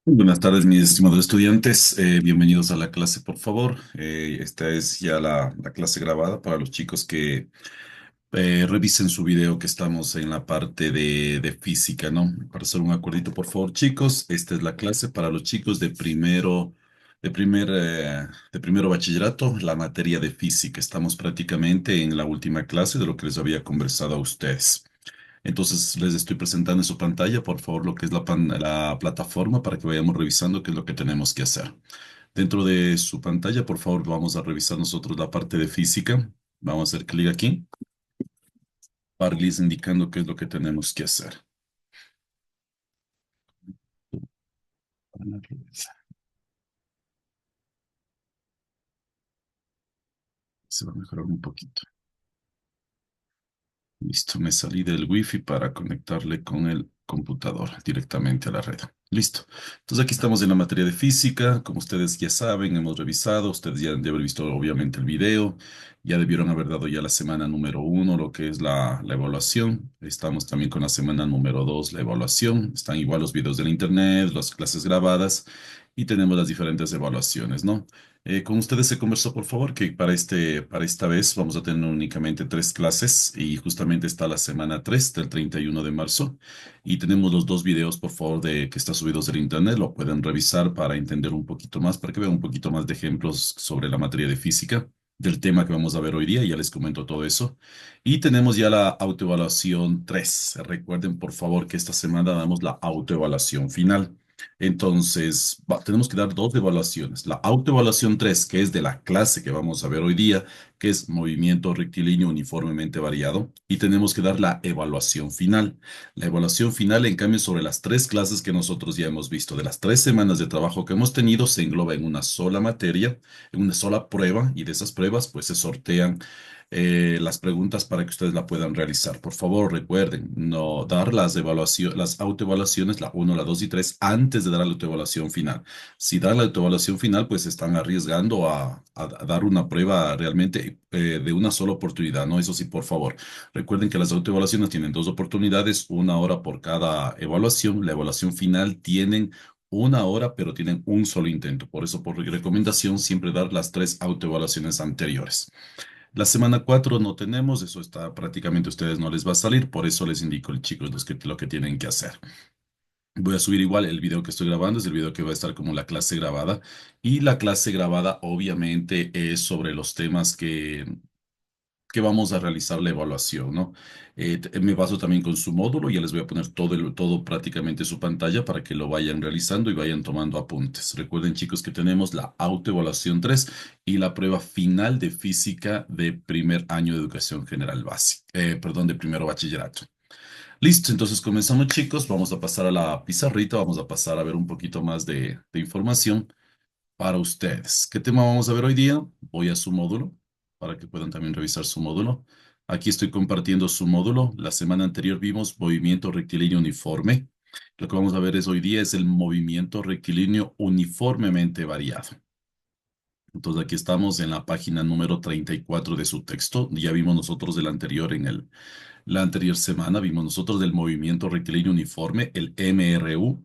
Buenas tardes, mis estimados estudiantes. Bienvenidos a la clase, por favor. Esta es ya la clase grabada para los chicos que revisen su video que estamos en la parte de física, ¿no? Para hacer un acuerdito, por favor, chicos. Esta es la clase para los chicos de primero bachillerato, la materia de física. Estamos prácticamente en la última clase de lo que les había conversado a ustedes. Entonces les estoy presentando en su pantalla, por favor, lo que es la plataforma para que vayamos revisando qué es lo que tenemos que hacer. Dentro de su pantalla, por favor, vamos a revisar nosotros la parte de física. Vamos a hacer clic aquí para irles indicando qué es lo que tenemos que hacer. Se va a mejorar un poquito. Listo, me salí del wifi para conectarle con el computador directamente a la red. Listo. Entonces aquí estamos en la materia de física. Como ustedes ya saben, hemos revisado. Ustedes ya han de haber visto obviamente el video. Ya debieron haber dado ya la semana número uno, lo que es la evaluación. Estamos también con la semana número dos, la evaluación. Están igual los videos del internet, las clases grabadas y tenemos las diferentes evaluaciones, ¿no? Con ustedes se conversó, por favor, que para esta vez vamos a tener únicamente tres clases y justamente está la semana 3 del 31 de marzo y tenemos los dos videos, por favor, de que están subidos del internet, lo pueden revisar para entender un poquito más, para que vean un poquito más de ejemplos sobre la materia de física, del tema que vamos a ver hoy día, ya les comento todo eso. Y tenemos ya la autoevaluación 3. Recuerden, por favor, que esta semana damos la autoevaluación final. Entonces, tenemos que dar dos evaluaciones. La autoevaluación 3, que es de la clase que vamos a ver hoy día, que es movimiento rectilíneo uniformemente variado, y tenemos que dar la evaluación final. La evaluación final, en cambio, sobre las tres clases que nosotros ya hemos visto, de las 3 semanas de trabajo que hemos tenido, se engloba en una sola materia, en una sola prueba, y de esas pruebas, pues se sortean las preguntas para que ustedes la puedan realizar. Por favor, recuerden no dar las autoevaluaciones, la uno, la 2 y 3 antes de dar la autoevaluación final. Si dan la autoevaluación final, pues están arriesgando a dar una prueba realmente de una sola oportunidad, ¿no? Eso sí, por favor. Recuerden que las autoevaluaciones tienen dos oportunidades, una hora por cada evaluación. La evaluación final tienen una hora, pero tienen un solo intento. Por eso, por recomendación, siempre dar las tres autoevaluaciones anteriores. La semana 4 no tenemos, eso está prácticamente a ustedes no les va a salir, por eso les indico, chicos, lo que tienen que hacer. Voy a subir igual el video que estoy grabando, es el video que va a estar como la clase grabada. Y la clase grabada obviamente es sobre los temas que vamos a realizar la evaluación, ¿no? Me baso también con su módulo, ya les voy a poner todo prácticamente su pantalla para que lo vayan realizando y vayan tomando apuntes. Recuerden, chicos, que tenemos la autoevaluación 3 y la prueba final de física de primer año de educación general básica, perdón, de primero bachillerato. Listo, entonces comenzamos, chicos. Vamos a pasar a la pizarrita, vamos a pasar a ver un poquito más de información para ustedes. ¿Qué tema vamos a ver hoy día? Voy a su módulo para que puedan también revisar su módulo. Aquí estoy compartiendo su módulo. La semana anterior vimos movimiento rectilíneo uniforme. Lo que vamos a ver hoy día es el movimiento rectilíneo uniformemente variado. Entonces aquí estamos en la página número 34 de su texto. Ya vimos nosotros del anterior la anterior semana, vimos nosotros del movimiento rectilíneo uniforme, el MRU.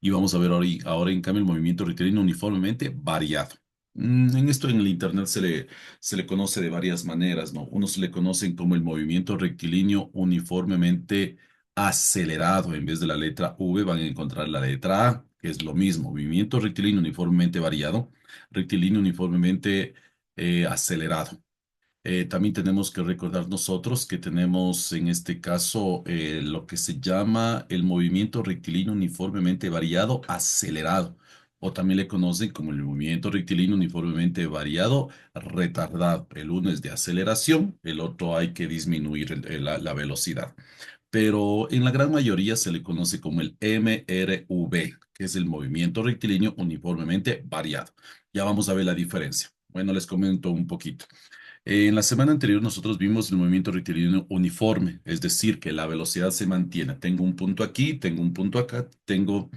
Y vamos a ver ahora en cambio el movimiento rectilíneo uniformemente variado. En esto en el Internet se le conoce de varias maneras, ¿no? Unos se le conocen como el movimiento rectilíneo uniformemente acelerado. En vez de la letra V van a encontrar la letra A, que es lo mismo. Movimiento rectilíneo uniformemente variado, rectilíneo uniformemente acelerado. También tenemos que recordar nosotros que tenemos en este caso lo que se llama el movimiento rectilíneo uniformemente variado acelerado, o también le conocen como el movimiento rectilíneo uniformemente variado retardado. El uno es de aceleración, el otro hay que disminuir la velocidad. Pero en la gran mayoría se le conoce como el MRV, que es el movimiento rectilíneo uniformemente variado. Ya vamos a ver la diferencia. Bueno, les comento un poquito. En la semana anterior nosotros vimos el movimiento rectilíneo uniforme, es decir, que la velocidad se mantiene. Tengo un punto aquí, tengo un punto acá, tengo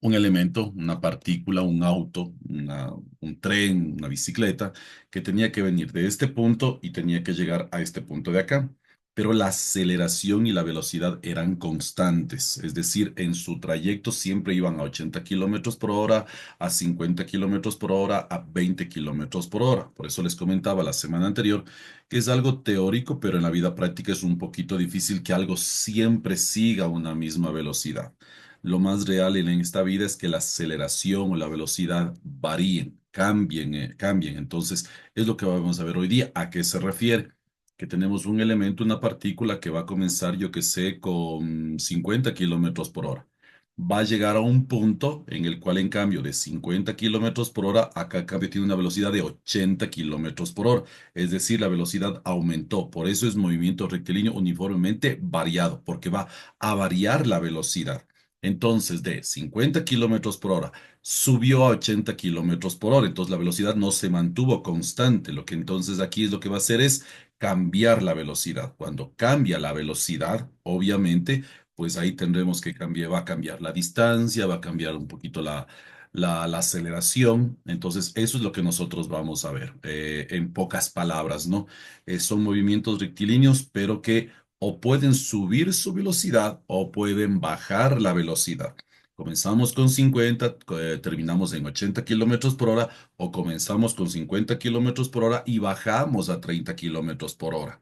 un elemento, una partícula, un auto, un tren, una bicicleta, que tenía que venir de este punto y tenía que llegar a este punto de acá. pero la aceleración y la velocidad eran constantes, es decir, en su trayecto siempre iban a 80 kilómetros por hora, a 50 kilómetros por hora, a 20 kilómetros por hora. Por eso les comentaba la semana anterior que es algo teórico, pero en la vida práctica es un poquito difícil que algo siempre siga una misma velocidad. Lo más real en esta vida es que la aceleración o la velocidad varíen, cambien, cambien. Entonces, es lo que vamos a ver hoy día. ¿A qué se refiere? Que tenemos un elemento, una partícula que va a comenzar, yo que sé, con 50 kilómetros por hora. Va a llegar a un punto en el cual, en cambio, de 50 kilómetros por hora, acá en cambio tiene una velocidad de 80 kilómetros por hora. Es decir, la velocidad aumentó. Por eso es movimiento rectilíneo uniformemente variado, porque va a variar la velocidad. Entonces, de 50 kilómetros por hora subió a 80 kilómetros por hora. Entonces, la velocidad no se mantuvo constante. Lo que entonces aquí es lo que va a hacer es cambiar la velocidad. Cuando cambia la velocidad, obviamente, pues ahí tendremos que cambiar, va a cambiar la distancia, va a cambiar un poquito la aceleración. Entonces, eso es lo que nosotros vamos a ver, en pocas palabras, ¿no? Son movimientos rectilíneos, pero que o pueden subir su velocidad o pueden bajar la velocidad. Comenzamos con 50, terminamos en 80 kilómetros por hora, o comenzamos con 50 kilómetros por hora y bajamos a 30 kilómetros por hora.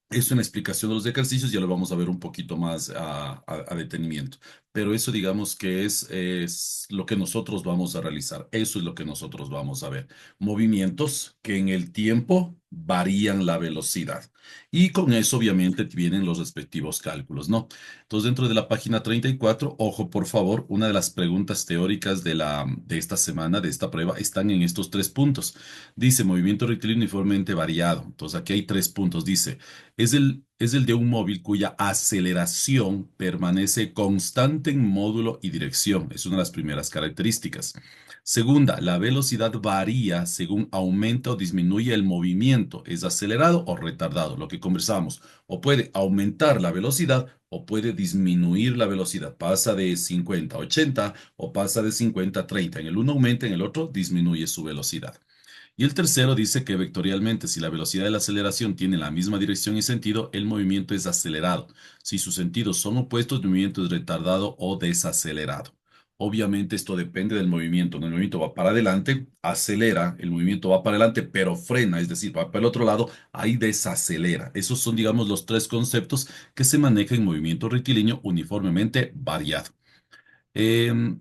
Es una explicación de los ejercicios, ya lo vamos a ver un poquito más a detenimiento. Pero eso digamos que es lo que nosotros vamos a realizar. Eso es lo que nosotros vamos a ver. Movimientos que en el tiempo varían la velocidad. Y con eso obviamente vienen los respectivos cálculos, ¿no? Entonces dentro de la página 34, ojo por favor, una de las preguntas teóricas de esta semana, de esta prueba, están en estos tres puntos. Dice movimiento rectilíneo uniformemente variado. Entonces aquí hay tres puntos. Dice es el de un móvil cuya aceleración permanece constante en módulo y dirección. Es una de las primeras características. Segunda, la velocidad varía según aumenta o disminuye el movimiento. Es acelerado o retardado, lo que conversamos. O puede aumentar la velocidad o puede disminuir la velocidad. Pasa de 50 a 80 o pasa de 50 a 30. En el uno aumenta, en el otro disminuye su velocidad. Y el tercero dice que vectorialmente, si la velocidad de la aceleración tiene la misma dirección y sentido, el movimiento es acelerado. Si sus sentidos son opuestos, el movimiento es retardado o desacelerado. Obviamente esto depende del movimiento. El movimiento va para adelante, acelera, el movimiento va para adelante, pero frena, es decir, va para el otro lado, ahí desacelera. Esos son, digamos, los tres conceptos que se manejan en movimiento rectilíneo uniformemente variado. Em,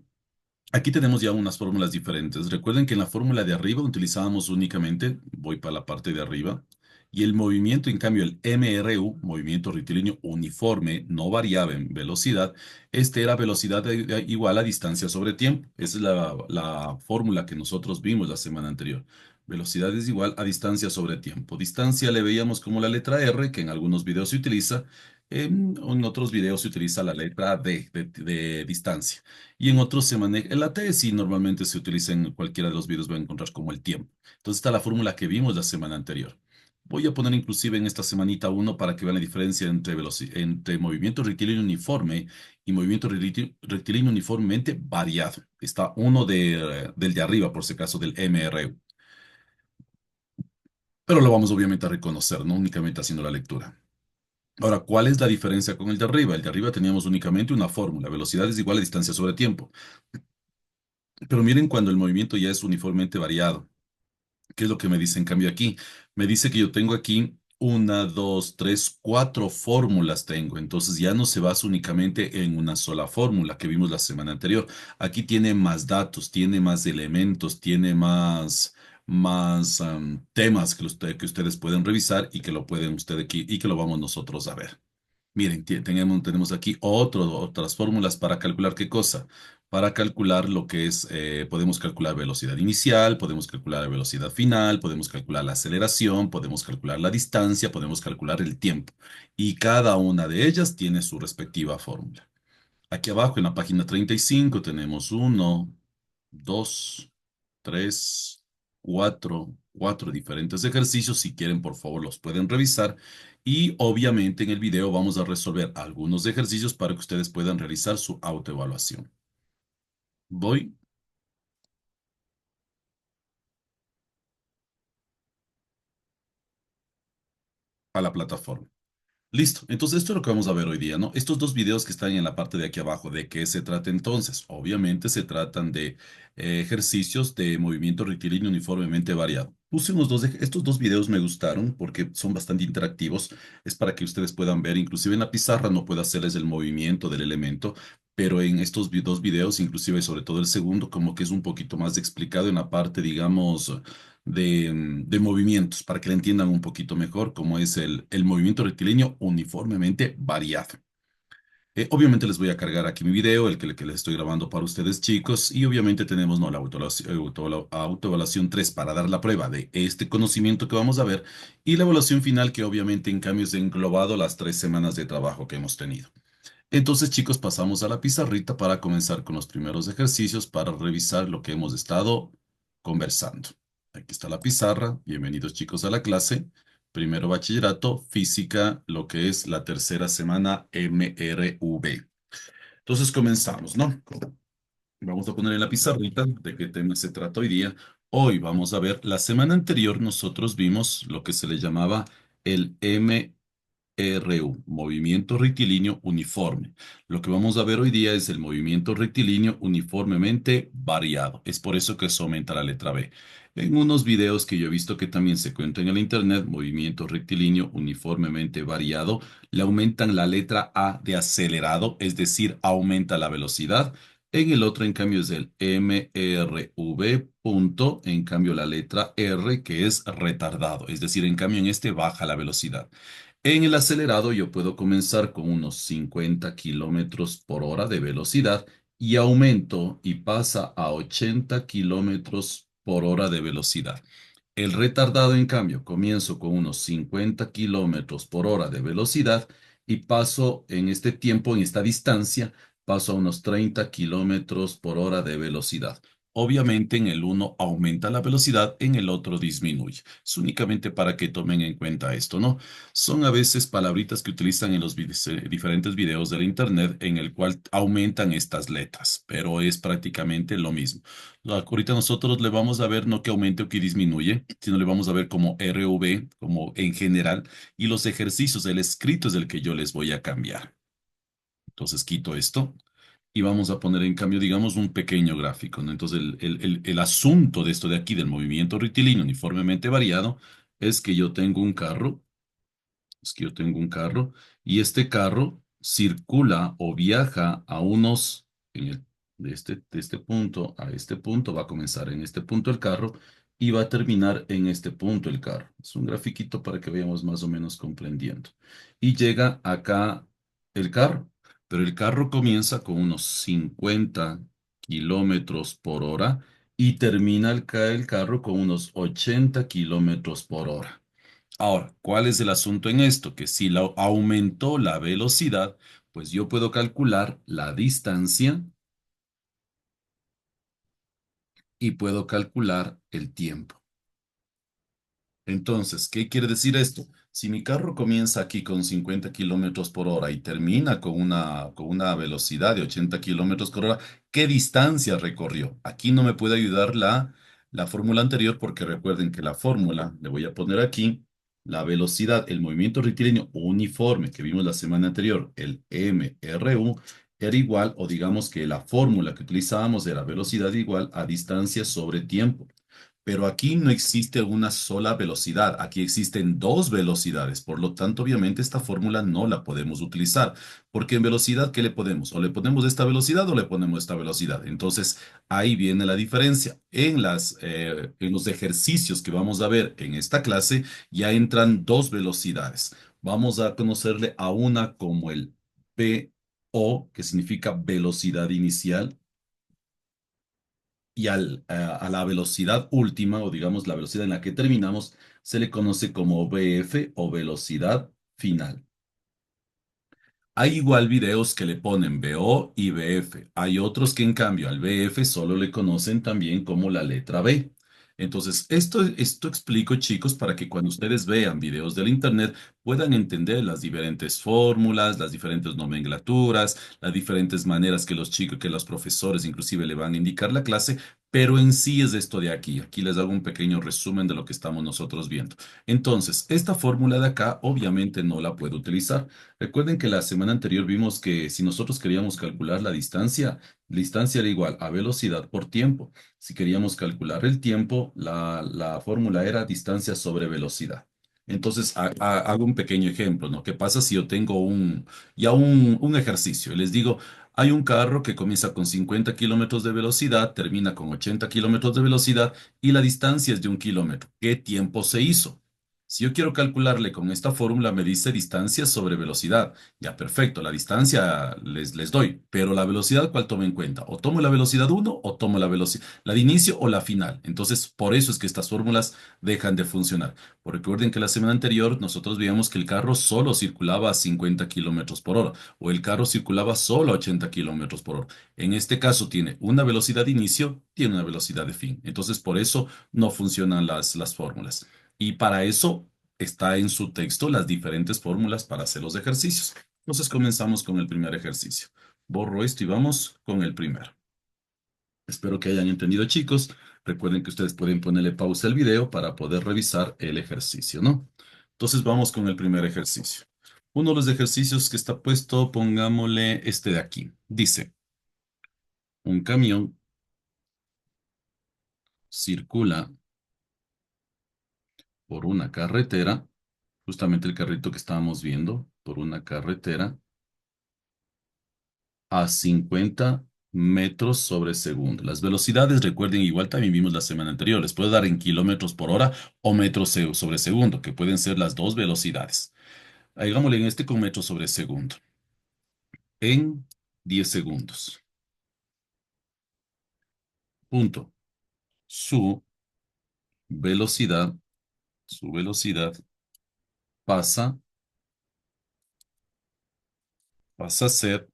Aquí tenemos ya unas fórmulas diferentes. Recuerden que en la fórmula de arriba utilizábamos únicamente, voy para la parte de arriba, y el movimiento, en cambio, el MRU, movimiento rectilíneo uniforme, no variable en velocidad, este era velocidad igual a distancia sobre tiempo. Esa es la fórmula que nosotros vimos la semana anterior. Velocidad es igual a distancia sobre tiempo. Distancia le veíamos como la letra R, que en algunos videos se utiliza, en otros videos se utiliza la letra D, de distancia. Y en otros se maneja, en la T sí normalmente se utiliza en cualquiera de los videos, va a encontrar como el tiempo. Entonces está la fórmula que vimos la semana anterior. Voy a poner inclusive en esta semanita uno para que vean la diferencia entre movimiento rectilíneo uniforme y movimiento rectilíneo uniformemente variado. Está uno del de arriba, por si acaso, del MRU. Pero lo vamos obviamente a reconocer, no únicamente haciendo la lectura. Ahora, ¿cuál es la diferencia con el de arriba? El de arriba teníamos únicamente una fórmula. Velocidad es igual a distancia sobre tiempo. Pero miren cuando el movimiento ya es uniformemente variado. ¿Qué es lo que me dice en cambio aquí? Me dice que yo tengo aquí una, dos, tres, cuatro fórmulas tengo. Entonces ya no se basa únicamente en una sola fórmula que vimos la semana anterior. Aquí tiene más datos, tiene más elementos, tiene más temas que ustedes pueden revisar y que lo pueden ustedes aquí y que lo vamos nosotros a ver. Miren, tenemos aquí otras fórmulas para calcular qué cosa. Para calcular lo que es, podemos calcular velocidad inicial, podemos calcular velocidad final, podemos calcular la aceleración, podemos calcular la distancia, podemos calcular el tiempo. Y cada una de ellas tiene su respectiva fórmula. Aquí abajo en la página 35 tenemos uno, dos, tres, cuatro diferentes ejercicios. Si quieren, por favor, los pueden revisar. Y obviamente en el video vamos a resolver algunos ejercicios para que ustedes puedan realizar su autoevaluación. Voy a la plataforma. Listo. Entonces, esto es lo que vamos a ver hoy día, ¿no? Estos dos videos que están en la parte de aquí abajo, ¿de qué se trata entonces? Obviamente se tratan de ejercicios de movimiento rectilíneo uniformemente variado. Puse estos dos videos me gustaron porque son bastante interactivos. Es para que ustedes puedan ver, inclusive en la pizarra no puedo hacerles el movimiento del elemento, pero en estos dos videos, inclusive sobre todo el segundo, como que es un poquito más explicado en la parte, digamos, de movimientos, para que le entiendan un poquito mejor cómo es el movimiento rectilíneo uniformemente variado. Obviamente les voy a cargar aquí mi video, el que les estoy grabando para ustedes chicos, y obviamente tenemos ¿no? la autoevaluación 3 para dar la prueba de este conocimiento que vamos a ver, y la evaluación final que obviamente en cambio es englobado las 3 semanas de trabajo que hemos tenido. Entonces, chicos, pasamos a la pizarrita para comenzar con los primeros ejercicios para revisar lo que hemos estado conversando. Aquí está la pizarra. Bienvenidos, chicos, a la clase. Primero bachillerato, física, lo que es la tercera semana MRV. Entonces, comenzamos, ¿no? Vamos a poner en la pizarrita de qué tema se trata hoy día. Hoy vamos a ver, la semana anterior nosotros vimos lo que se le llamaba el MRU, movimiento rectilíneo uniforme. Lo que vamos a ver hoy día es el movimiento rectilíneo uniformemente variado. Es por eso que se aumenta la letra B. En unos videos que yo he visto que también se cuentan en el internet, movimiento rectilíneo uniformemente variado, le aumentan la letra A de acelerado, es decir, aumenta la velocidad. En el otro, en cambio, es el MRV punto, en cambio, la letra R, que es retardado, es decir, en cambio, en este baja la velocidad. En el acelerado yo puedo comenzar con unos 50 kilómetros por hora de velocidad y aumento y pasa a 80 kilómetros por hora de velocidad. El retardado, en cambio, comienzo con unos 50 kilómetros por hora de velocidad y paso en este tiempo, en esta distancia, paso a unos 30 kilómetros por hora de velocidad. Obviamente en el uno aumenta la velocidad, en el otro disminuye. Es únicamente para que tomen en cuenta esto, ¿no? Son a veces palabritas que utilizan en los diferentes videos del internet en el cual aumentan estas letras, pero es prácticamente lo mismo. Ahorita nosotros le vamos a ver no que aumente o que disminuye, sino le vamos a ver como RV, como en general, y los ejercicios, el escrito es el que yo les voy a cambiar. Entonces quito esto y vamos a poner en cambio, digamos, un pequeño gráfico, ¿no? Entonces el asunto de esto de aquí, del movimiento rectilíneo uniformemente variado, es que yo tengo un carro, es que yo tengo un carro y este carro circula o viaja a unos, de este punto a este punto, va a comenzar en este punto el carro y va a terminar en este punto el carro. Es un grafiquito para que vayamos más o menos comprendiendo. Y llega acá el carro, pero el carro comienza con unos 50 kilómetros por hora y termina el carro con unos 80 kilómetros por hora. Ahora, ¿cuál es el asunto en esto? Que si aumentó la velocidad, pues yo puedo calcular la distancia y puedo calcular el tiempo. Entonces, ¿qué quiere decir esto? Si mi carro comienza aquí con 50 kilómetros por hora y termina con una velocidad de 80 kilómetros por hora, ¿qué distancia recorrió? Aquí no me puede ayudar la fórmula anterior porque recuerden que la fórmula, le voy a poner aquí, la velocidad, el movimiento rectilíneo uniforme que vimos la semana anterior, el MRU, era igual, o digamos que la fórmula que utilizábamos era velocidad igual a distancia sobre tiempo. Pero aquí no existe una sola velocidad, aquí existen dos velocidades, por lo tanto, obviamente esta fórmula no la podemos utilizar, porque en velocidad, ¿qué le ponemos? O le ponemos esta velocidad o le ponemos esta velocidad. Entonces, ahí viene la diferencia. En los ejercicios que vamos a ver en esta clase, ya entran dos velocidades. Vamos a conocerle a una como el VO, que significa velocidad inicial, y a la velocidad última, o digamos la velocidad en la que terminamos, se le conoce como VF o velocidad final. Hay igual videos que le ponen VO y VF. Hay otros que en cambio al VF solo le conocen también como la letra B. Entonces, esto explico, chicos, para que cuando ustedes vean videos del internet puedan entender las diferentes fórmulas, las diferentes nomenclaturas, las diferentes maneras que los chicos, que los profesores inclusive le van a indicar la clase, pero en sí es esto de aquí. Aquí les hago un pequeño resumen de lo que estamos nosotros viendo. Entonces, esta fórmula de acá obviamente no la puedo utilizar. Recuerden que la semana anterior vimos que si nosotros queríamos calcular la distancia era igual a velocidad por tiempo. Si queríamos calcular el tiempo, la fórmula era distancia sobre velocidad. Entonces, hago un pequeño ejemplo, ¿no? ¿Qué pasa si yo tengo un ejercicio? Y les digo, hay un carro que comienza con 50 kilómetros de velocidad, termina con 80 kilómetros de velocidad y la distancia es de 1 kilómetro. ¿Qué tiempo se hizo? Si yo quiero calcularle con esta fórmula, me dice distancia sobre velocidad. Ya, perfecto, la distancia les doy, pero la velocidad, ¿cuál tomo en cuenta? O tomo la velocidad uno o tomo la velocidad, la de inicio o la final. Entonces, por eso es que estas fórmulas dejan de funcionar. Porque recuerden que la semana anterior nosotros veíamos que el carro solo circulaba a 50 kilómetros por hora o el carro circulaba solo a 80 kilómetros por hora. En este caso tiene una velocidad de inicio, tiene una velocidad de fin. Entonces, por eso no funcionan las fórmulas. Y para eso está en su texto las diferentes fórmulas para hacer los ejercicios. Entonces comenzamos con el primer ejercicio. Borro esto y vamos con el primero. Espero que hayan entendido, chicos. Recuerden que ustedes pueden ponerle pausa al video para poder revisar el ejercicio, ¿no? Entonces vamos con el primer ejercicio. Uno de los ejercicios que está puesto, pongámosle este de aquí. Dice, un camión circula por una carretera, justamente el carrito que estábamos viendo, por una carretera a 50 metros sobre segundo. Las velocidades, recuerden, igual también vimos la semana anterior, les puedo dar en kilómetros por hora o metros sobre segundo, que pueden ser las dos velocidades. Hagámosle en este con metros sobre segundo. En 10 segundos. Punto. Su velocidad, su velocidad pasa, pasa a ser,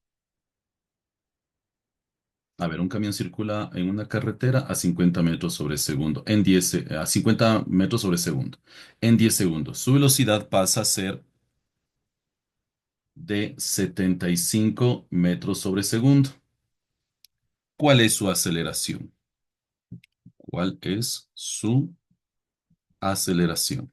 a ver, un camión circula en una carretera a 50 metros sobre segundo, a 50 metros sobre segundo, en 10 segundos. Su velocidad pasa a ser de 75 metros sobre segundo. ¿Cuál es su aceleración? ¿Cuál es su aceleración?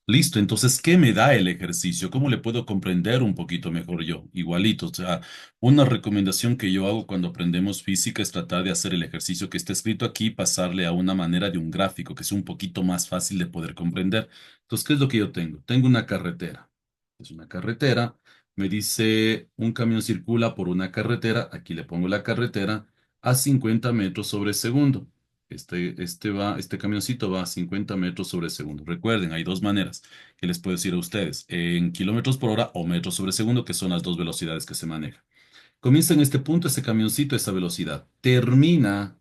Listo, entonces, ¿qué me da el ejercicio? ¿Cómo le puedo comprender un poquito mejor yo? Igualito, o sea, una recomendación que yo hago cuando aprendemos física es tratar de hacer el ejercicio que está escrito aquí, pasarle a una manera de un gráfico que sea un poquito más fácil de poder comprender. Entonces, ¿qué es lo que yo tengo? Tengo una carretera. Es una carretera. Me dice, un camión circula por una carretera. Aquí le pongo la carretera a 50 metros sobre segundo. Este camioncito va a 50 metros sobre segundo. Recuerden, hay dos maneras que les puedo decir a ustedes, en kilómetros por hora o metros sobre segundo, que son las dos velocidades que se manejan. Comienza en este punto ese camioncito, esa velocidad. Termina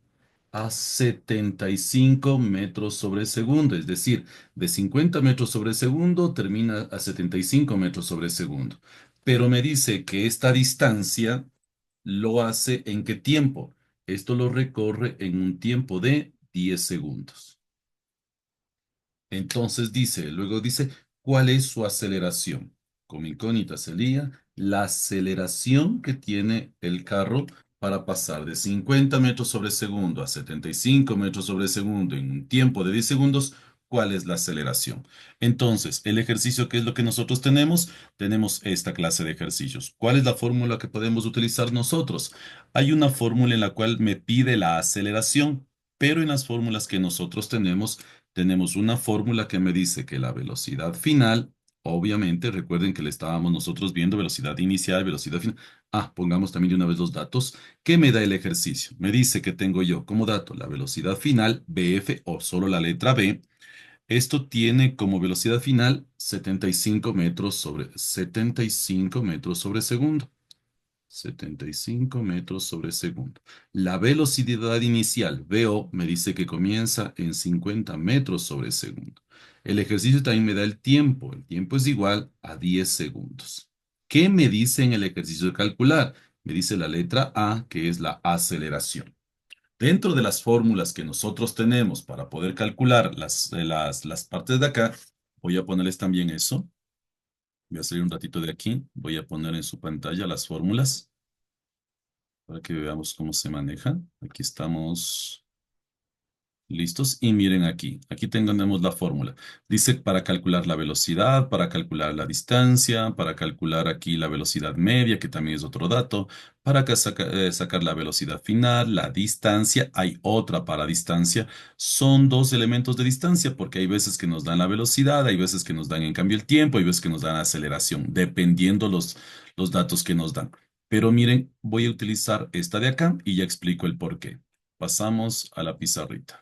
a 75 metros sobre segundo, es decir, de 50 metros sobre segundo termina a 75 metros sobre segundo. Pero me dice que esta distancia lo hace ¿en qué tiempo? Esto lo recorre en un tiempo de 10 segundos. Entonces luego dice, ¿cuál es su aceleración? Como incógnita sería la aceleración que tiene el carro para pasar de 50 metros sobre segundo a 75 metros sobre segundo en un tiempo de 10 segundos. ¿Cuál es la aceleración? Entonces, el ejercicio, ¿qué es lo que nosotros tenemos? Tenemos esta clase de ejercicios. ¿Cuál es la fórmula que podemos utilizar nosotros? Hay una fórmula en la cual me pide la aceleración, pero en las fórmulas que nosotros tenemos una fórmula que me dice que la velocidad final, obviamente, recuerden que le estábamos nosotros viendo velocidad inicial, velocidad final. Pongamos también de una vez los datos. ¿Qué me da el ejercicio? Me dice que tengo yo como dato la velocidad final, BF o solo la letra B. Esto tiene como velocidad final 75 metros sobre segundo. 75 metros sobre segundo. La velocidad inicial, VO, me dice que comienza en 50 metros sobre segundo. El ejercicio también me da el tiempo. El tiempo es igual a 10 segundos. ¿Qué me dice en el ejercicio de calcular? Me dice la letra A, que es la aceleración. Dentro de las fórmulas que nosotros tenemos para poder calcular las partes de acá, voy a ponerles también eso. Voy a salir un ratito de aquí. Voy a poner en su pantalla las fórmulas para que veamos cómo se manejan. Aquí estamos. ¿Listos? Y miren aquí, aquí tenemos la fórmula. Dice para calcular la velocidad, para calcular la distancia, para calcular aquí la velocidad media, que también es otro dato, para sacar la velocidad final, la distancia. Hay otra para distancia. Son dos elementos de distancia porque hay veces que nos dan la velocidad, hay veces que nos dan en cambio el tiempo, hay veces que nos dan aceleración, dependiendo los datos que nos dan. Pero miren, voy a utilizar esta de acá y ya explico el por qué. Pasamos a la pizarrita.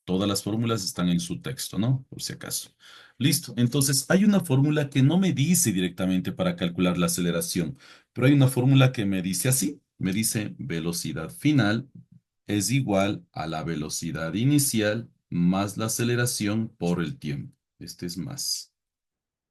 Todas las fórmulas están en su texto, ¿no? Por si acaso. Listo. Entonces, hay una fórmula que no me dice directamente para calcular la aceleración, pero hay una fórmula que me dice así. Me dice velocidad final es igual a la velocidad inicial más la aceleración por el tiempo. Este es más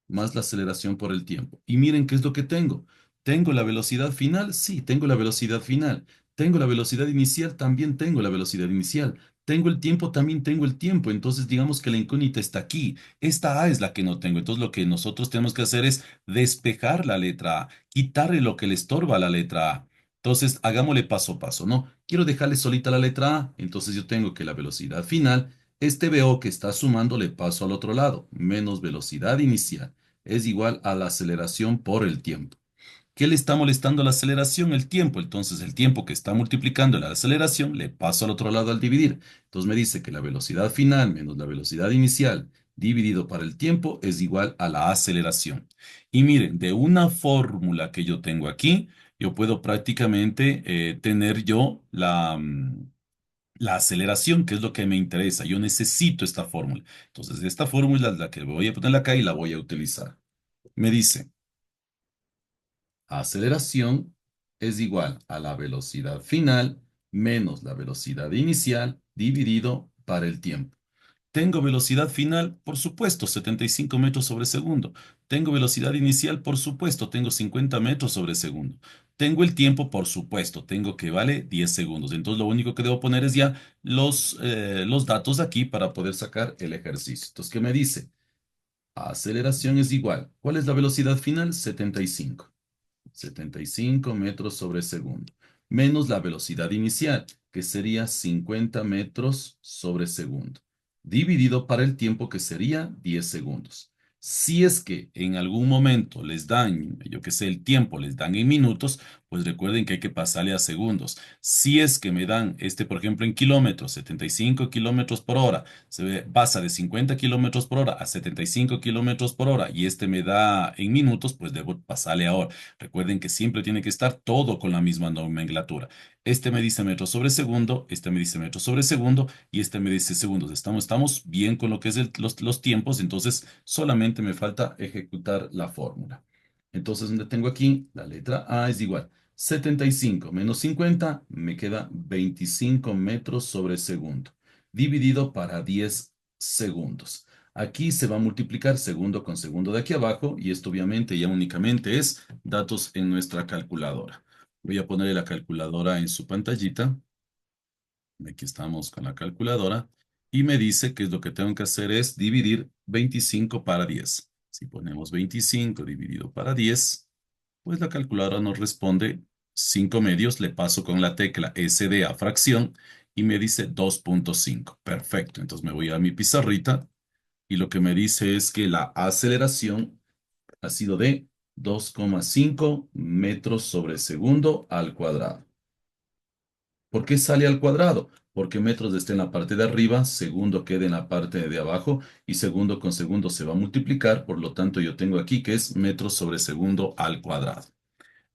la aceleración por el tiempo. Y miren qué es lo que tengo. ¿Tengo la velocidad final? Sí, tengo la velocidad final. ¿Tengo la velocidad inicial? También tengo la velocidad inicial. ¿Tengo el tiempo? También tengo el tiempo. Entonces, digamos que la incógnita está aquí. Esta A es la que no tengo. Entonces, lo que nosotros tenemos que hacer es despejar la letra A, quitarle lo que le estorba a la letra A. Entonces, hagámosle paso a paso, ¿no? Quiero dejarle solita la letra A. Entonces, yo tengo que la velocidad final, este veo que está sumando, le paso al otro lado, menos velocidad inicial es igual a la aceleración por el tiempo. ¿Qué le está molestando a la aceleración? El tiempo. Entonces, el tiempo que está multiplicando la aceleración le paso al otro lado al dividir. Entonces, me dice que la velocidad final menos la velocidad inicial dividido para el tiempo es igual a la aceleración. Y miren, de una fórmula que yo tengo aquí, yo puedo prácticamente tener yo la aceleración, que es lo que me interesa. Yo necesito esta fórmula. Entonces, esta fórmula es la que voy a poner acá y la voy a utilizar. Me dice, aceleración es igual a la velocidad final menos la velocidad inicial dividido para el tiempo. ¿Tengo velocidad final? Por supuesto, 75 metros sobre segundo. ¿Tengo velocidad inicial? Por supuesto, tengo 50 metros sobre segundo. Tengo el tiempo, por supuesto, tengo que vale 10 segundos. Entonces, lo único que debo poner es ya los datos aquí para poder sacar el ejercicio. Entonces, ¿qué me dice? Aceleración es igual. ¿Cuál es la velocidad final? 75 metros sobre segundo, menos la velocidad inicial, que sería 50 metros sobre segundo, dividido para el tiempo que sería 10 segundos. Si es que en algún momento les dan, yo que sé, el tiempo les dan en minutos, pues recuerden que hay que pasarle a segundos. Si es que me dan por ejemplo, en kilómetros, 75 kilómetros por hora, pasa de 50 kilómetros por hora a 75 kilómetros por hora y me da en minutos, pues debo pasarle ahora. Recuerden que siempre tiene que estar todo con la misma nomenclatura. Este me dice metros sobre segundo, este me dice metros sobre segundo y este me dice segundos. Estamos bien con lo que es los tiempos, entonces solamente me falta ejecutar la fórmula. Entonces, donde tengo aquí, la letra A es igual. 75 menos 50 me queda 25 metros sobre segundo, dividido para 10 segundos. Aquí se va a multiplicar segundo con segundo de aquí abajo y esto obviamente ya únicamente es datos en nuestra calculadora. Voy a ponerle la calculadora en su pantallita. Aquí estamos con la calculadora y me dice que lo que tengo que hacer es dividir 25 para 10. Si ponemos 25 dividido para 10, pues la calculadora nos responde 5 medios. Le paso con la tecla SD a fracción y me dice 2,5. Perfecto. Entonces me voy a mi pizarrita y lo que me dice es que la aceleración ha sido de 2,5 metros sobre segundo al cuadrado. ¿Por qué sale al cuadrado? Porque metros está en la parte de arriba, segundo queda en la parte de abajo y segundo con segundo se va a multiplicar, por lo tanto yo tengo aquí que es metros sobre segundo al cuadrado.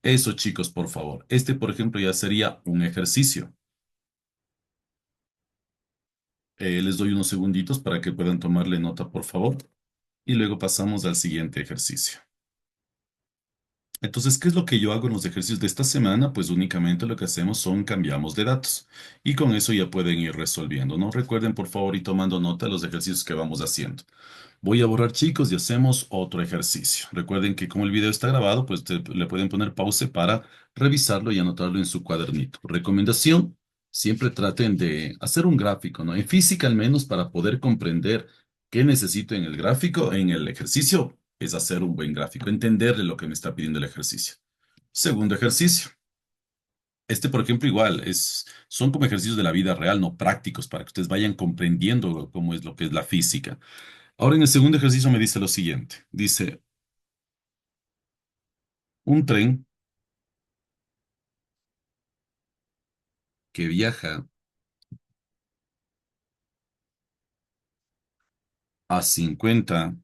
Eso, chicos, por favor. Por ejemplo, ya sería un ejercicio. Les doy unos segunditos para que puedan tomarle nota, por favor, y luego pasamos al siguiente ejercicio. Entonces, ¿qué es lo que yo hago en los ejercicios de esta semana? Pues únicamente lo que hacemos son cambiamos de datos y con eso ya pueden ir resolviendo, ¿no? Recuerden, por favor, y tomando nota de los ejercicios que vamos haciendo. Voy a borrar, chicos, y hacemos otro ejercicio. Recuerden que como el video está grabado, pues le pueden poner pause para revisarlo y anotarlo en su cuadernito. Recomendación, siempre traten de hacer un gráfico, ¿no? En física al menos para poder comprender qué necesito en el gráfico, en el ejercicio. es hacer un buen gráfico, entenderle lo que me está pidiendo el ejercicio. Segundo ejercicio. Este, por ejemplo, igual, son como ejercicios de la vida real, no prácticos, para que ustedes vayan comprendiendo cómo es lo que es la física. Ahora, en el segundo ejercicio me dice lo siguiente. Dice, un tren que viaja a 50,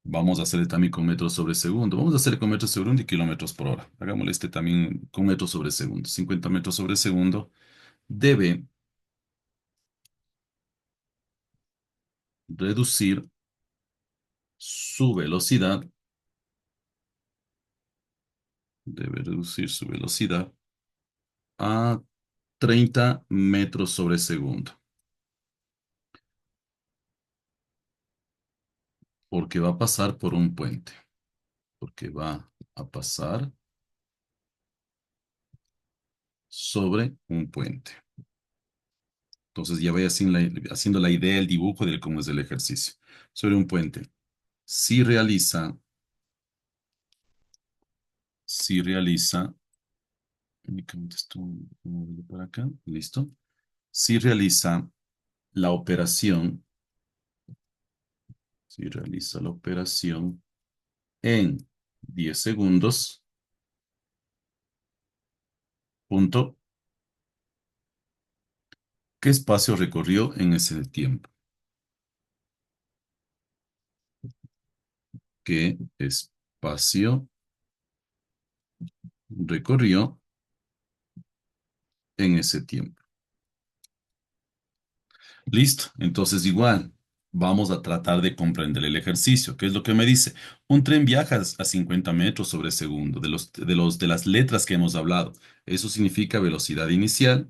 vamos a hacerle también con metros sobre segundo. Vamos a hacerle con metros sobre segundo y kilómetros por hora. Hagámosle este también con metros sobre segundo. 50 metros sobre segundo debe reducir su velocidad, debe reducir su velocidad a 30 metros sobre segundo, porque va a pasar por un puente, porque va a pasar sobre un puente. Entonces ya vaya haciendo la idea, el dibujo de cómo es el ejercicio. Sobre un puente. Si realiza, si realiza, únicamente esto, moverlo para acá, listo. Si realiza la operación, si realiza la operación en 10 segundos, punto, ¿qué espacio recorrió en ese tiempo? ¿Qué espacio recorrió en ese tiempo? Listo. Entonces, igual, vamos a tratar de comprender el ejercicio. ¿Qué es lo que me dice? Un tren viaja a 50 metros sobre segundo, de las letras que hemos hablado. Eso significa velocidad inicial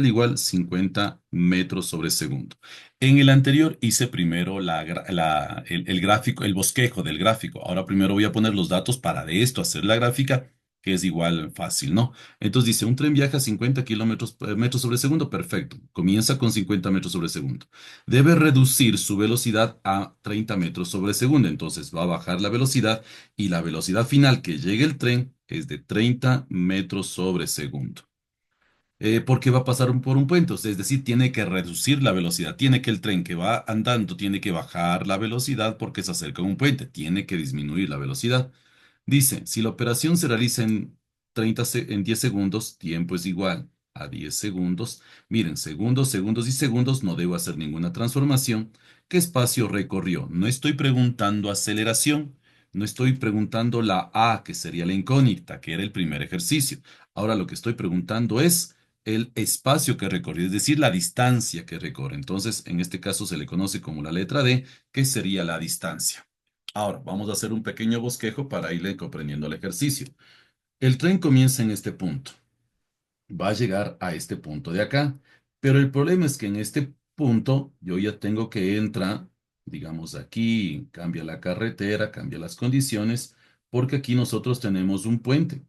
igual 50 metros sobre segundo. En el anterior hice primero el gráfico, el bosquejo del gráfico. Ahora primero voy a poner los datos para de esto hacer la gráfica, que es igual fácil, ¿no? Entonces dice, un tren viaja a 50 metros sobre segundo, perfecto. Comienza con 50 metros sobre segundo. Debe reducir su velocidad a 30 metros sobre segundo. Entonces va a bajar la velocidad y la velocidad final que llegue el tren es de 30 metros sobre segundo. Porque va a pasar por un puente, es decir, tiene que reducir la velocidad, tiene que el tren que va andando, tiene que bajar la velocidad porque se acerca a un puente, tiene que disminuir la velocidad. Dice, si la operación se realiza en en 10 segundos, tiempo es igual a 10 segundos. Miren, segundos, segundos y segundos, no debo hacer ninguna transformación. ¿Qué espacio recorrió? No estoy preguntando aceleración, no estoy preguntando la A, que sería la incógnita, que era el primer ejercicio. Ahora lo que estoy preguntando es el espacio que recorrió, es decir, la distancia que recorre. Entonces, en este caso se le conoce como la letra D, que sería la distancia. Ahora, vamos a hacer un pequeño bosquejo para irle comprendiendo el ejercicio. El tren comienza en este punto, va a llegar a este punto de acá, pero el problema es que en este punto yo ya tengo que entrar, digamos aquí, cambia la carretera, cambia las condiciones, porque aquí nosotros tenemos un puente.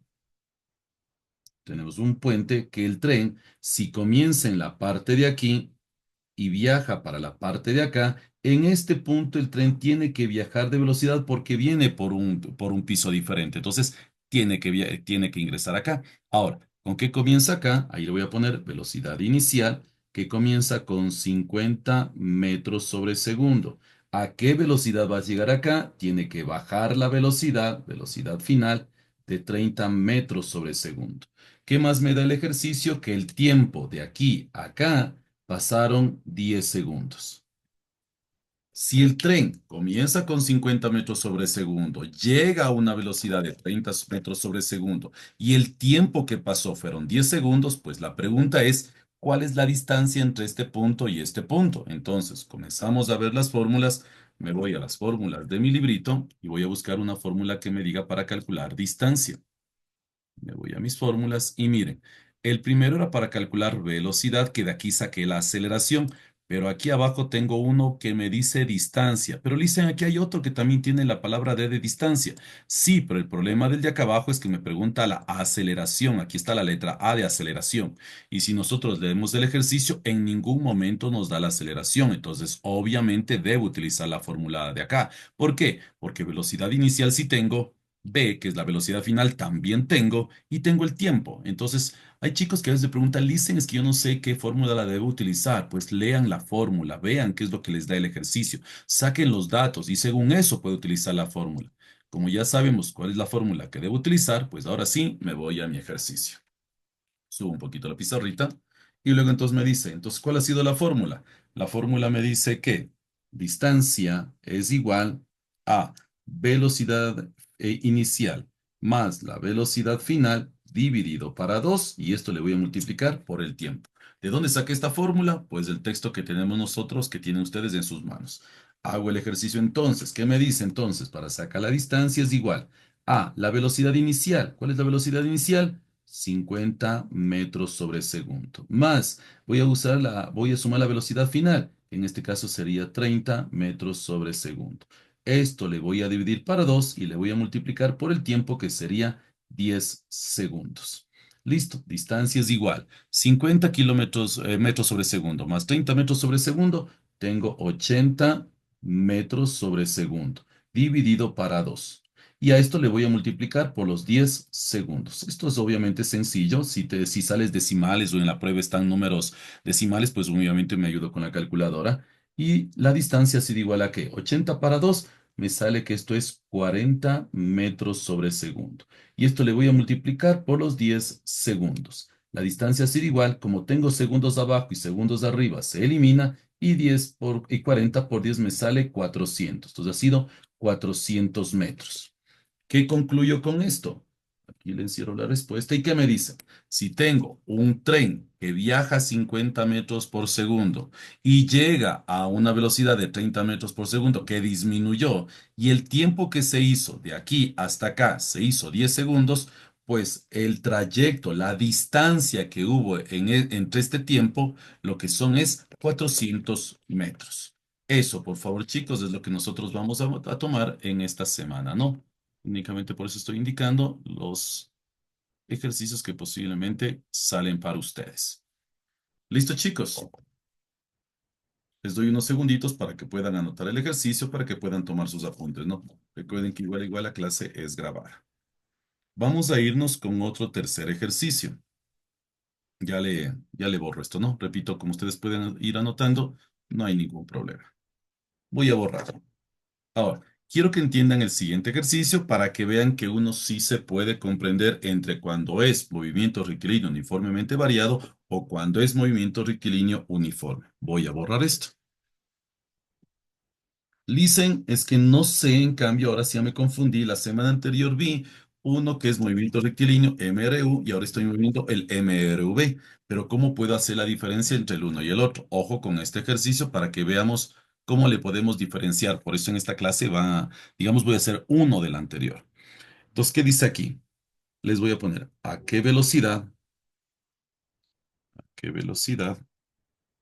Tenemos un puente que el tren, si comienza en la parte de aquí, y viaja para la parte de acá, en este punto el tren tiene que viajar de velocidad porque viene por un piso diferente. Entonces, tiene que ingresar acá. Ahora, ¿con qué comienza acá? Ahí le voy a poner velocidad inicial, que comienza con 50 metros sobre segundo. ¿A qué velocidad va a llegar acá? Tiene que bajar la velocidad final, de 30 metros sobre segundo. ¿Qué más me da el ejercicio? Que el tiempo de aquí a acá pasaron 10 segundos. Si el tren comienza con 50 metros sobre segundo, llega a una velocidad de 30 metros sobre segundo y el tiempo que pasó fueron 10 segundos, pues la pregunta es, ¿cuál es la distancia entre este punto y este punto? Entonces, comenzamos a ver las fórmulas. Me voy a las fórmulas de mi librito y voy a buscar una fórmula que me diga para calcular distancia. Me voy a mis fórmulas y miren, el primero era para calcular velocidad, que de aquí saqué la aceleración, pero aquí abajo tengo uno que me dice distancia, pero dicen aquí hay otro que también tiene la palabra D de distancia. Sí, pero el problema del de acá abajo es que me pregunta la aceleración. Aquí está la letra A de aceleración. Y si nosotros leemos el ejercicio, en ningún momento nos da la aceleración. Entonces, obviamente debo utilizar la fórmula de acá. ¿Por qué? Porque velocidad inicial sí tengo, B, que es la velocidad final, también tengo, y tengo el tiempo. Entonces, hay chicos que a veces me preguntan, dicen, es que yo no sé qué fórmula la debo utilizar. Pues lean la fórmula, vean qué es lo que les da el ejercicio, saquen los datos y según eso puedo utilizar la fórmula. Como ya sabemos cuál es la fórmula que debo utilizar, pues ahora sí me voy a mi ejercicio. Subo un poquito la pizarrita y luego entonces me dice, entonces, ¿cuál ha sido la fórmula? La fórmula me dice que distancia es igual a velocidad inicial más la velocidad final dividido para 2 y esto le voy a multiplicar por el tiempo. ¿De dónde saqué esta fórmula? Pues del texto que tenemos nosotros, que tienen ustedes en sus manos. Hago el ejercicio entonces. ¿Qué me dice entonces? Para sacar la distancia es igual a la velocidad inicial. ¿Cuál es la velocidad inicial? 50 metros sobre segundo. Más, voy a sumar la velocidad final, que en este caso sería 30 metros sobre segundo. Esto le voy a dividir para 2 y le voy a multiplicar por el tiempo que sería 10 segundos. Listo, distancia es igual. 50 metros sobre segundo más 30 metros sobre segundo, tengo 80 metros sobre segundo, dividido para 2 y a esto le voy a multiplicar por los 10 segundos. Esto es obviamente sencillo. Si sales decimales o en la prueba están números decimales, pues obviamente me ayudo con la calculadora. Y la distancia ha sido igual a ¿qué? 80 para 2, me sale que esto es 40 metros sobre segundo. Y esto le voy a multiplicar por los 10 segundos. La distancia ha sido igual, como tengo segundos abajo y segundos arriba, se elimina y 40 por 10 me sale 400. Entonces ha sido 400 metros. ¿Qué concluyo con esto? Aquí le encierro la respuesta. ¿Y qué me dice? Si tengo un tren que viaja 50 metros por segundo y llega a una velocidad de 30 metros por segundo que disminuyó y el tiempo que se hizo de aquí hasta acá se hizo 10 segundos, pues el trayecto, la distancia que hubo entre este tiempo, lo que son es 400 metros. Eso, por favor, chicos, es lo que nosotros vamos a tomar en esta semana, ¿no? Únicamente por eso estoy indicando los ejercicios que posiblemente salen para ustedes. ¿Listo, chicos? Les doy unos segunditos para que puedan anotar el ejercicio, para que puedan tomar sus apuntes, ¿no? Recuerden que igual la clase es grabada. Vamos a irnos con otro tercer ejercicio. Ya le borro esto, ¿no? Repito, como ustedes pueden ir anotando, no hay ningún problema. Voy a borrar. Ahora, quiero que entiendan el siguiente ejercicio para que vean que uno sí se puede comprender entre cuando es movimiento rectilíneo uniformemente variado o cuando es movimiento rectilíneo uniforme. Voy a borrar esto. Listen, es que no sé, en cambio, ahora sí ya me confundí. La semana anterior vi uno que es movimiento rectilíneo, MRU, y ahora estoy viendo el MRV. Pero ¿cómo puedo hacer la diferencia entre el uno y el otro? Ojo con este ejercicio para que veamos cómo le podemos diferenciar. Por eso en esta clase digamos, voy a hacer uno del anterior. Entonces, ¿qué dice aquí? Les voy a poner a qué velocidad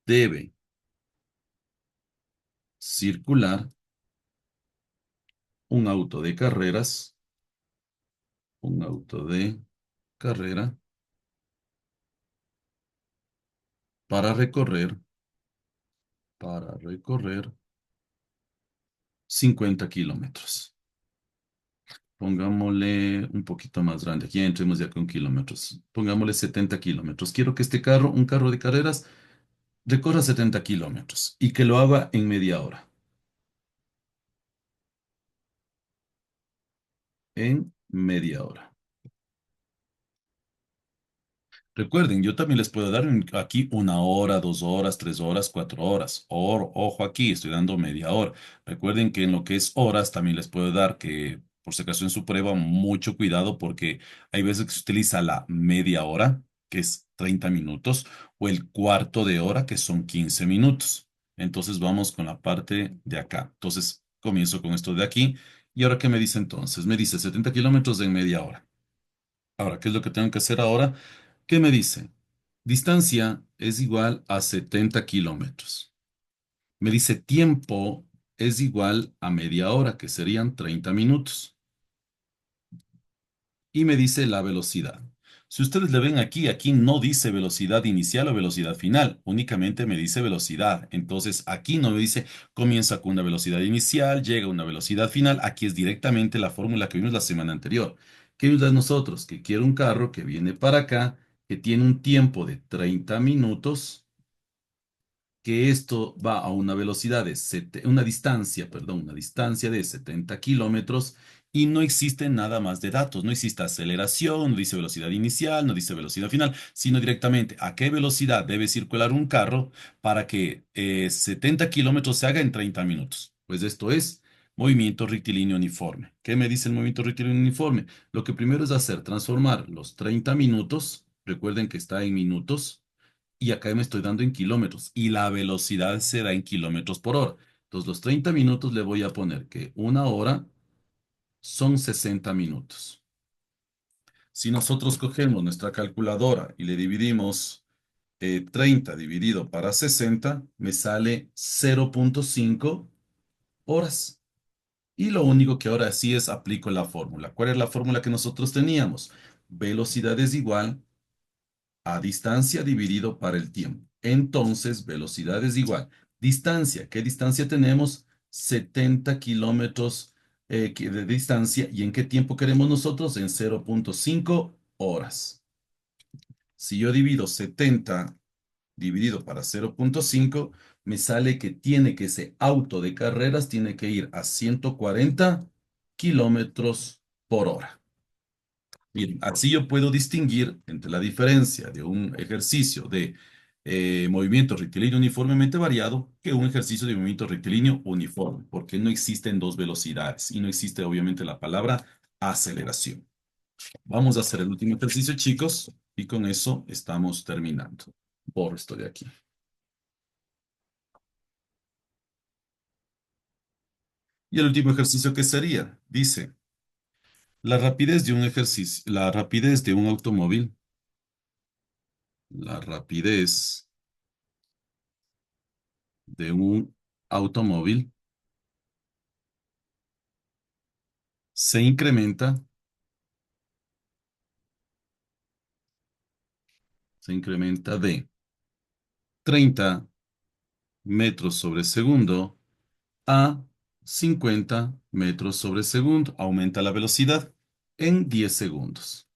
debe circular un auto de carreras, un auto de carrera para recorrer, para recorrer 50 kilómetros. Pongámosle un poquito más grande. Aquí ya entremos ya con kilómetros. Pongámosle 70 kilómetros. Quiero que este carro, un carro de carreras, recorra 70 kilómetros y que lo haga en media hora. En media hora. Recuerden, yo también les puedo dar aquí 1 hora, 2 horas, 3 horas, 4 horas. Ojo aquí, estoy dando media hora. Recuerden que en lo que es horas también les puedo dar que, por si acaso en su prueba, mucho cuidado porque hay veces que se utiliza la media hora, que es 30 minutos, o el cuarto de hora, que son 15 minutos. Entonces vamos con la parte de acá. Entonces comienzo con esto de aquí. ¿Y ahora qué me dice entonces? Me dice 70 kilómetros en media hora. Ahora, ¿qué es lo que tengo que hacer ahora? ¿Qué me dice? Distancia es igual a 70 kilómetros. Me dice tiempo es igual a media hora, que serían 30 minutos. Y me dice la velocidad. Si ustedes le ven aquí, aquí no dice velocidad inicial o velocidad final, únicamente me dice velocidad. Entonces aquí no me dice comienza con una velocidad inicial, llega a una velocidad final. Aquí es directamente la fórmula que vimos la semana anterior. ¿Qué vimos de nosotros? Que quiero un carro que viene para acá, que tiene un tiempo de 30 minutos, que esto va a una velocidad de una distancia, perdón, una distancia de 70 kilómetros y no existe nada más de datos, no existe aceleración, no dice velocidad inicial, no dice velocidad final, sino directamente a qué velocidad debe circular un carro para que 70 kilómetros se haga en 30 minutos. Pues esto es movimiento rectilíneo uniforme. ¿Qué me dice el movimiento rectilíneo uniforme? Lo que primero es hacer, transformar los 30 minutos, recuerden que está en minutos, y acá me estoy dando en kilómetros y la velocidad se da en kilómetros por hora. Entonces, los 30 minutos le voy a poner que una hora son 60 minutos. Si nosotros cogemos nuestra calculadora y le dividimos 30 dividido para 60, me sale 0,5 horas. Y lo único que ahora sí es aplico la fórmula. ¿Cuál es la fórmula que nosotros teníamos? Velocidad es igual a distancia dividido para el tiempo. Entonces, velocidad es igual. Distancia, ¿qué distancia tenemos? 70 kilómetros de distancia. ¿Y en qué tiempo queremos nosotros? En 0,5 horas. Si yo divido 70 dividido para 0,5, me sale que tiene que ese auto de carreras tiene que ir a 140 kilómetros por hora. Bien, así yo puedo distinguir entre la diferencia de un ejercicio de movimiento rectilíneo uniformemente variado que un ejercicio de movimiento rectilíneo uniforme, porque no existen dos velocidades y no existe obviamente la palabra aceleración. Vamos a hacer el último ejercicio, chicos, y con eso estamos terminando. Por esto de aquí. Y el último ejercicio que sería, dice, la rapidez de un ejercicio, la rapidez de un automóvil, la rapidez de un automóvil se incrementa, se incrementa de 30 metros sobre segundo a 50 metros sobre segundo. Aumenta la velocidad en 10 segundos.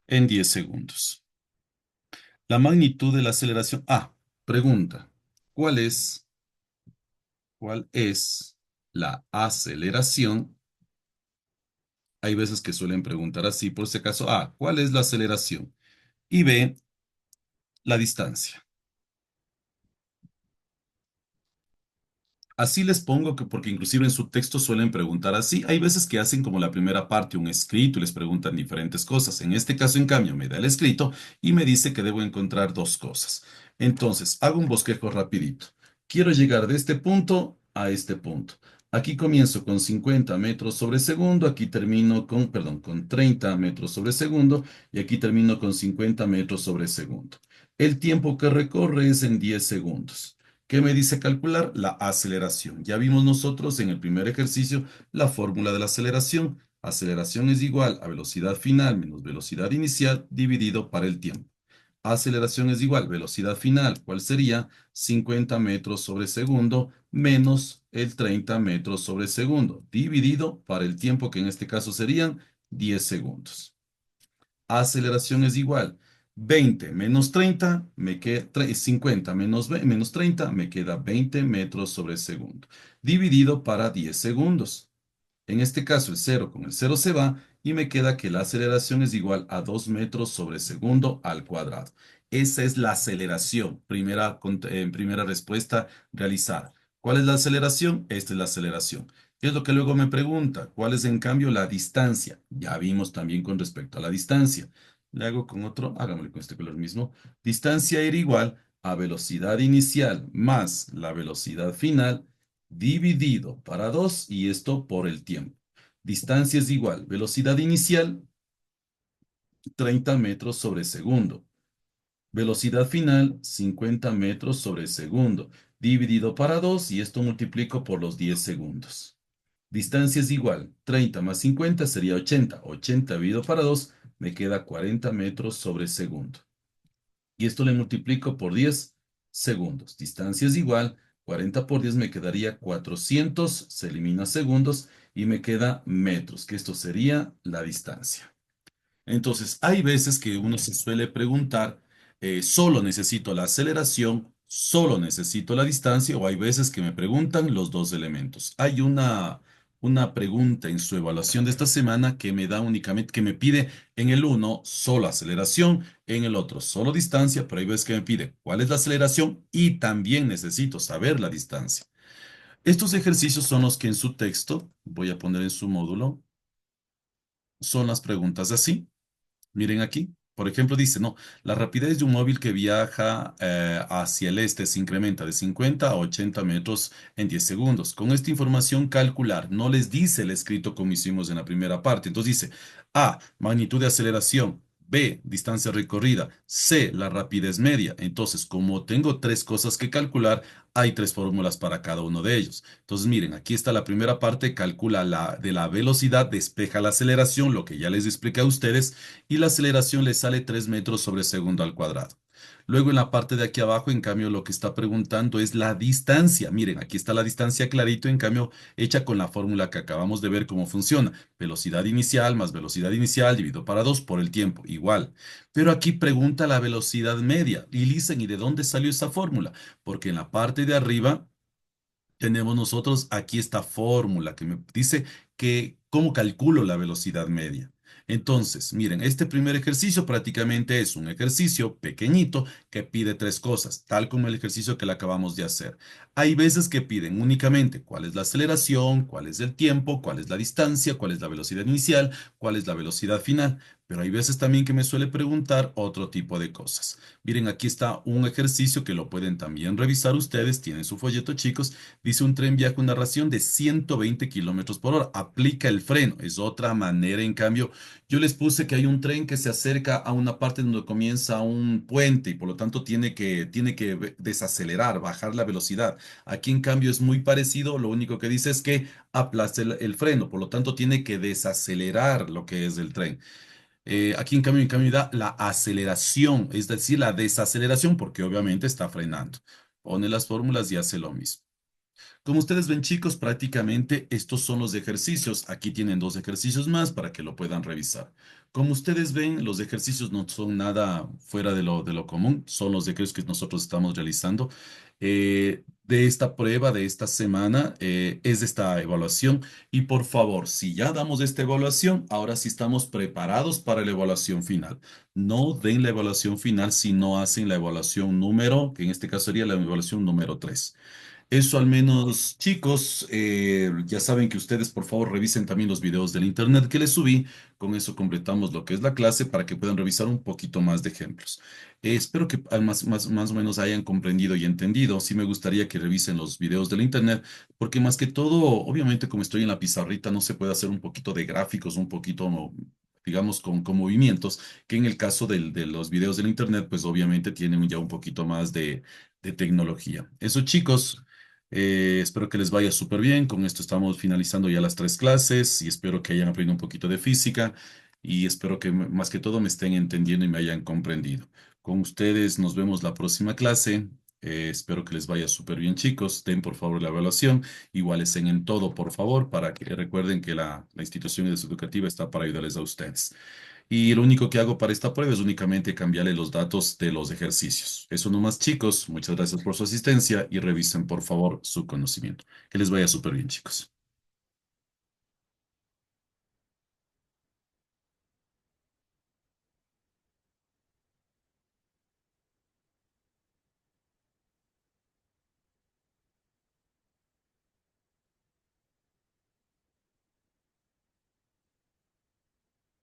En 10 segundos. La magnitud de la aceleración. Pregunta. ¿Cuál es, ¿cuál es la aceleración? Hay veces que suelen preguntar así, por si acaso. ¿Cuál es la aceleración? Y B, la distancia. Así les pongo que porque inclusive en su texto suelen preguntar así. Hay veces que hacen como la primera parte un escrito y les preguntan diferentes cosas. En este caso, en cambio, me da el escrito y me dice que debo encontrar dos cosas. Entonces, hago un bosquejo rapidito. Quiero llegar de este punto a este punto. Aquí comienzo con 50 metros sobre segundo, aquí termino con, perdón, con 30 metros sobre segundo y aquí termino con 50 metros sobre segundo. El tiempo que recorre es en 10 segundos. ¿Qué me dice calcular? La aceleración. Ya vimos nosotros en el primer ejercicio la fórmula de la aceleración. Aceleración es igual a velocidad final menos velocidad inicial dividido para el tiempo. Aceleración es igual velocidad final, ¿cuál sería? 50 metros sobre segundo menos el 30 metros sobre segundo, dividido para el tiempo que en este caso serían 10 segundos. Aceleración es igual. 20 menos 30 me queda 50 menos 30 me queda 20 metros sobre segundo, dividido para 10 segundos. En este caso, el cero con el cero se va y me queda que la aceleración es igual a 2 metros sobre segundo al cuadrado. Esa es la aceleración, primera respuesta realizada. ¿Cuál es la aceleración? Esta es la aceleración. ¿Qué es lo que luego me pregunta? ¿Cuál es en cambio la distancia? Ya vimos también con respecto a la distancia. Le hago con otro, hagámosle con este color mismo. Distancia era igual a velocidad inicial más la velocidad final dividido para 2 y esto por el tiempo. Distancia es igual, velocidad inicial 30 metros sobre segundo. Velocidad final, 50 metros sobre segundo, dividido para 2 y esto multiplico por los 10 segundos. Distancia es igual, 30 más 50 sería 80. 80 dividido para 2 me queda 40 metros sobre segundo. Y esto le multiplico por 10 segundos. Distancia es igual, 40 por 10 me quedaría 400, se elimina segundos y me queda metros, que esto sería la distancia. Entonces, hay veces que uno se suele preguntar, solo necesito la aceleración, solo necesito la distancia, o hay veces que me preguntan los dos elementos. Hay una pregunta en su evaluación de esta semana que me da únicamente, que me pide en el uno solo aceleración, en el otro solo distancia, pero hay veces que me pide cuál es la aceleración y también necesito saber la distancia. Estos ejercicios son los que en su texto, voy a poner en su módulo, son las preguntas así. Miren aquí, por ejemplo, dice, no, la rapidez de un móvil que viaja hacia el este se incrementa de 50 a 80 metros en 10 segundos. Con esta información calcular, no les dice el escrito como hicimos en la primera parte. Entonces dice, A, magnitud de aceleración. B, distancia recorrida. C, la rapidez media. Entonces, como tengo tres cosas que calcular, hay tres fórmulas para cada uno de ellos. Entonces, miren, aquí está la primera parte, calcula la de la velocidad, despeja la aceleración, lo que ya les expliqué a ustedes y la aceleración le sale 3 metros sobre segundo al cuadrado. Luego en la parte de aquí abajo, en cambio, lo que está preguntando es la distancia. Miren, aquí está la distancia clarito, en cambio, hecha con la fórmula que acabamos de ver cómo funciona. Velocidad inicial más velocidad inicial dividido para 2 por el tiempo, igual. Pero aquí pregunta la velocidad media. Y dicen, ¿y de dónde salió esa fórmula? Porque en la parte de arriba tenemos nosotros aquí esta fórmula que me dice que cómo calculo la velocidad media. Entonces, miren, este primer ejercicio prácticamente es un ejercicio pequeñito que pide tres cosas, tal como el ejercicio que le acabamos de hacer. Hay veces que piden únicamente cuál es la aceleración, cuál es el tiempo, cuál es la distancia, cuál es la velocidad inicial, cuál es la velocidad final, pero hay veces también que me suele preguntar otro tipo de cosas. Miren, aquí está un ejercicio que lo pueden también revisar ustedes, tienen su folleto, chicos. Dice un tren viaja una ración de 120 kilómetros por hora. Aplica el freno. Es otra manera. En cambio, yo les puse que hay un tren que se acerca a una parte donde comienza un puente y por lo tanto tiene que desacelerar, bajar la velocidad. Aquí, en cambio, es muy parecido. Lo único que dice es que aplaste el freno. Por lo tanto, tiene que desacelerar lo que es el tren. Aquí, en cambio, da la aceleración, es decir, la desaceleración, porque obviamente está frenando. Pone las fórmulas y hace lo mismo. Como ustedes ven, chicos, prácticamente estos son los ejercicios. Aquí tienen dos ejercicios más para que lo puedan revisar. Como ustedes ven, los ejercicios no son nada fuera de lo común, son los ejercicios que nosotros estamos realizando. De esta prueba, de esta semana, es esta evaluación. Y por favor, si ya damos esta evaluación, ahora sí estamos preparados para la evaluación final. No den la evaluación final si no hacen la evaluación número, que en este caso sería la evaluación número 3. Eso al menos, chicos, ya saben que ustedes por favor revisen también los videos del internet que les subí. Con eso completamos lo que es la clase para que puedan revisar un poquito más de ejemplos. Espero que más o menos hayan comprendido y entendido. Sí me gustaría que revisen los videos del internet, porque más que todo, obviamente como estoy en la pizarrita, no se puede hacer un poquito de gráficos, un poquito, no, digamos, con movimientos, que en el caso de los videos del internet, pues obviamente tienen ya un poquito más de tecnología. Eso, chicos. Espero que les vaya súper bien. Con esto estamos finalizando ya las tres clases y espero que hayan aprendido un poquito de física y espero que más que todo me estén entendiendo y me hayan comprendido. Con ustedes nos vemos la próxima clase. Espero que les vaya súper bien, chicos. Den por favor la evaluación. Igual estén en todo, por favor, para que recuerden que la institución educativa está para ayudarles a ustedes. Y lo único que hago para esta prueba es únicamente cambiarle los datos de los ejercicios. Eso nomás, chicos. Muchas gracias por su asistencia y revisen, por favor, su conocimiento. Que les vaya súper bien, chicos.